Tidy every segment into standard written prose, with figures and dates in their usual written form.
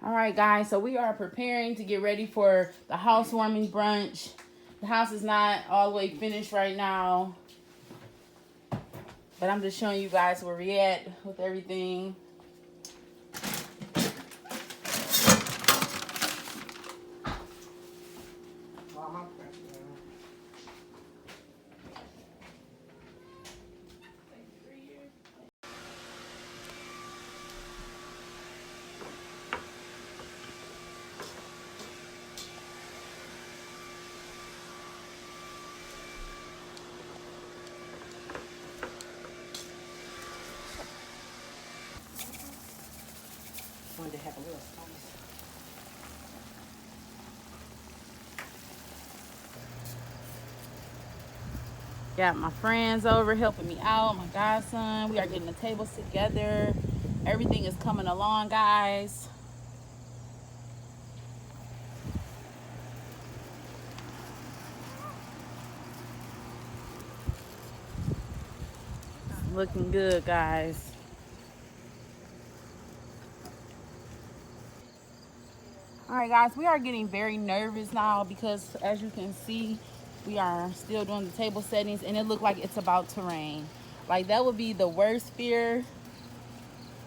All right, guys, so we are preparing to get ready for the housewarming brunch. The house is not all the way finished right now, but I'm just showing you guys where we at with everything. Wanted to have a little spice. Got my friends over helping me out, my godson. We are getting the tables together. Everything is coming along, guys. Looking good, guys. All right, guys, we are getting very nervous now because, as you can see, we are still doing the table settings and it looked like it's about to rain. Like, that would be the worst fear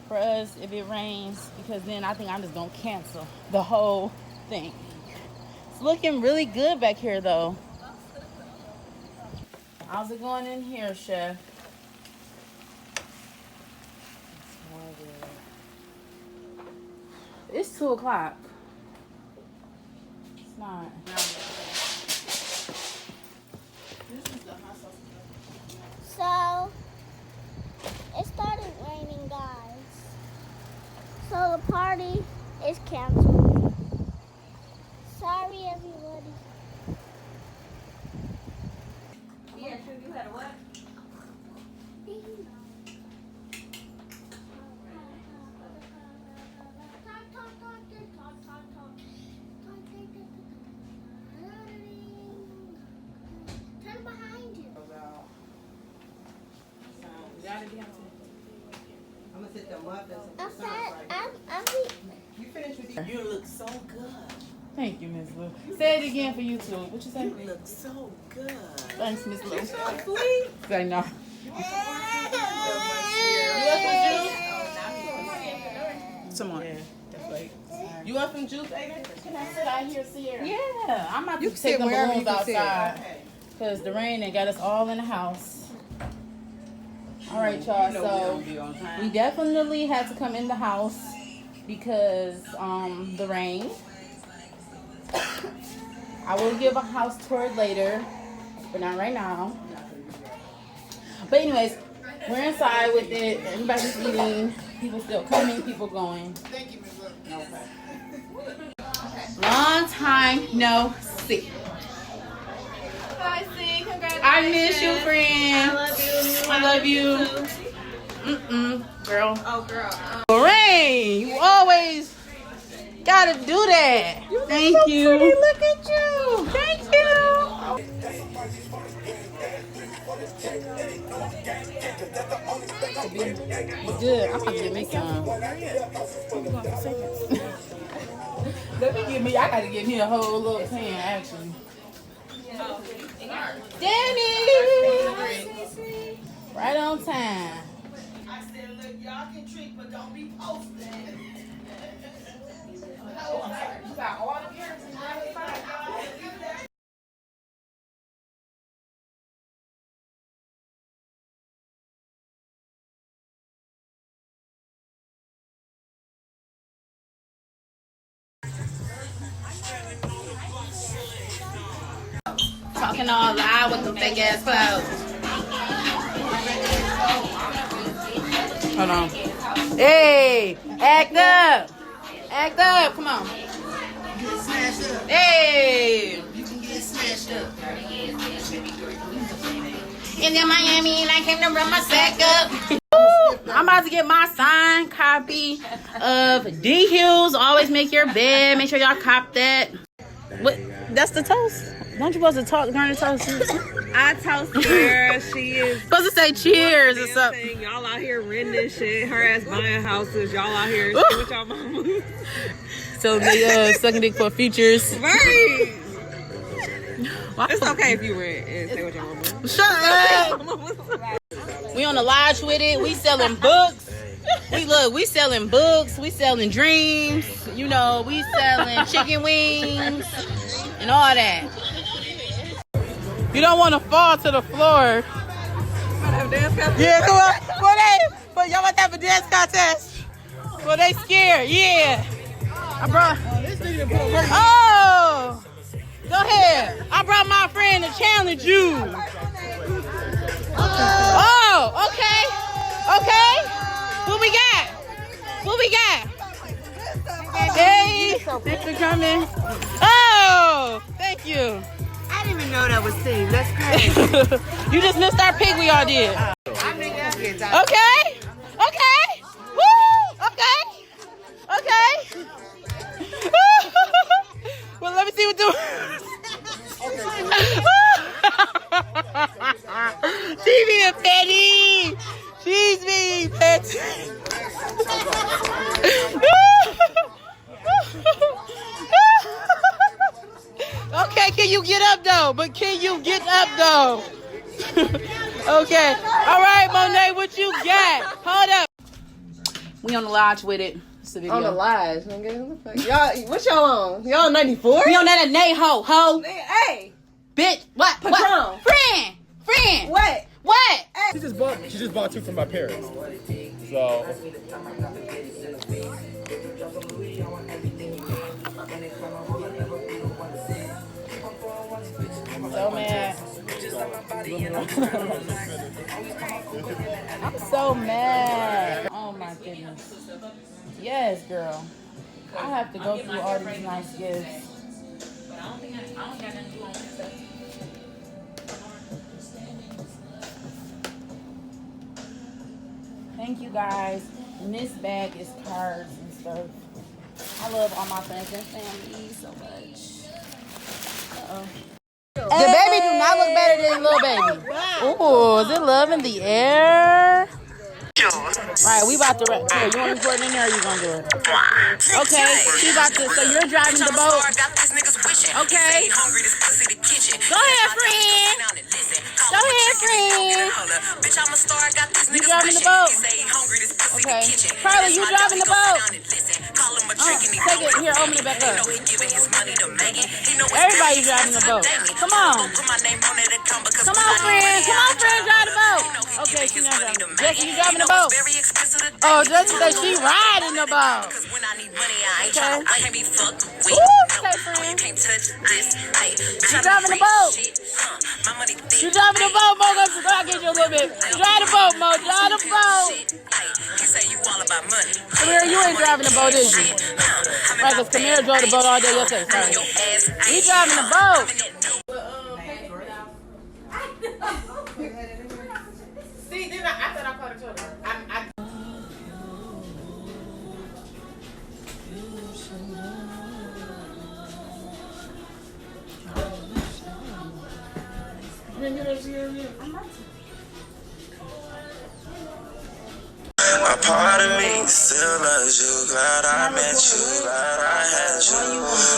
for us if it rains, because then I think I'm just gonna cancel the whole thing. It's looking really good back here, though. How's it going in here, Chef? It's 2 o'clock. It's not. So, it started raining, guys. So the party is canceled. Sorry, everybody. Yeah, sure, you had a what? Turn behind you. I'm gonna sit the muffins. You finished with these? You look so good. Thank you, Miss Lou. Say it again for YouTube. What you say? You look so good. Thanks, Miss Lou. You're so sweet. Say no. Come on. Yeah, that's right. You want some juice, Aiden? Can I sit out here, Sierra? Yeah, I'm about You to can take sit the wherever you balloons can sit. outside because the rain and got us all in the house. All right, y'all. So we definitely had to come in the house because the rain. I will give a house tour later, but not right now. But anyways, we're inside with it. Everybody's eating. People still coming. People going. Thank you, Ms. Long time no see. Hi, C. Congratulations. I miss you, friend. I love you. I love you. Girl. Oh, girl. Rain, you always gotta do that. Thank you. Pretty. Look at you. Thank you. Good. I'm gonna get me some. I gotta get me a whole little pan, actually. Danny! Right on time. I said, look, y'all can treat, but don't be posting. You got all of yours in Talking all loud with the fake ass clothes. Hold on. Hey, act up. Act up. Come on. Hey. You can get smashed up. In the Miami, and I came to run my sack up. I'm about to get my signed copy of D Hills. Always make your bed. Make sure y'all cop that. What? That's the toast. Don't you supposed to talk during the toast? I toast her. She is Supposed to say cheers or something. Y'all out here renting this shit. Her ass buying houses. Y'all out here shit with y'all mama. So they sucking dick for futures. Right. It's okay if you rent and stay with your mama. Shut up. We on the lodge with it. We selling books. We selling books. We selling dreams. You know, we selling chicken wings and all that. You don't want to fall to the floor. Yeah, come on. But y'all want to have a dance contest? Well, they scared. Yeah. I brought. Oh. Go ahead. I brought my friend to challenge you. Oh, okay. Okay. What we got? What we got? Hey, thanks for coming. Oh, thank you. I didn't even know that was Steve. That's crazy. You just missed our pig we all did. Okay. Okay. Woo. Okay. Okay. Well, let me see what do. She being petty. She's being petty. Okay, can you get up though? But can you get up though? Okay. All right, Monet, what you got? Hold up. We on the lodge with it. On the live, nigga. Y'all, what y'all on? Y'all 94? We on that nay ho. Hey, Bitch, what? Patron. What? Friend. what? What? She just bought two from my parents. So So mad. I'm so mad. Oh my goodness. Yes, girl. I have to go through all these nice gifts. Thank you guys. And this bag is cards and stuff. I love all my friends and family so much. Uh-oh. The baby do not look better than the little baby. Ooh, is it love in the air? Right, we about to wrap. Here, you want to put it in there or you gonna do it? Okay, she about to, so you're driving the boat. Okay. Go ahead, friend. Go ahead, friend. You driving the boat? Okay. Carla, you driving the boat? Take it, here, open it back up. Everybody's driving the boat. Come on. Come on, friend. Come on, friend, drive the boat. Okay, she's not driving. Jesse, you driving the boat? Oh, Jesse said she riding the boat. Okay. Ooh, okay, friend. You driving the boat? You driving the boat, Mo? Go out, get you a little bit. Drive the boat, Mo. Drive the boat. Kamira, you ain't driving the boat, is you? Right, because Kamira drove the boat all day yesterday. Sorry. He driving the boat. See, then I thought I called each other. A part of me still loves you, glad I met you, glad I had you.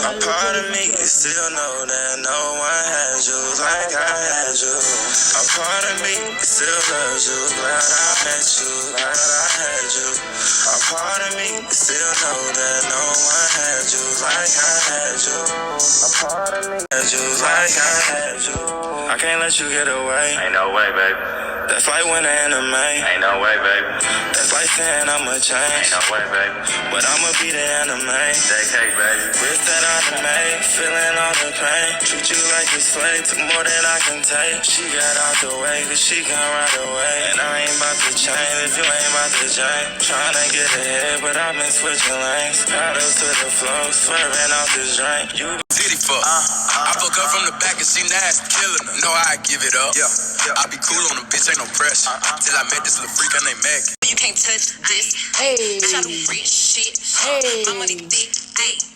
A part of me still know that no one has you like I had you. A part of me still loves you, glad I met you, glad I had you. A part of me still know that no one had you like I had you. A part of me had you like I had you. I can't let you get away. Ain't no way, baby. That's like when the anime. Ain't no way, baby. That's like saying I'ma change. Ain't no way, baby. But I'ma be the anime. JK, baby. Wrist that I done made, feeling all the pain. Treat you like a slave, took more than I can take. She got out the way, cause she can ride away. And I ain't about to change if you ain't about to change. Tryna get ahead, but I've been switching lanes. Paddle to the flow, swerving off this drink. You City fuck. I fuck her from the back and she nasty, killing her. Know I give it up. Yeah. I be cool on the bitch, ain't no pressure. Till I met this little freak, her name Maggie. You can't touch this. Hey. Bitch, I do rich shit. Hey. My money thick, thick.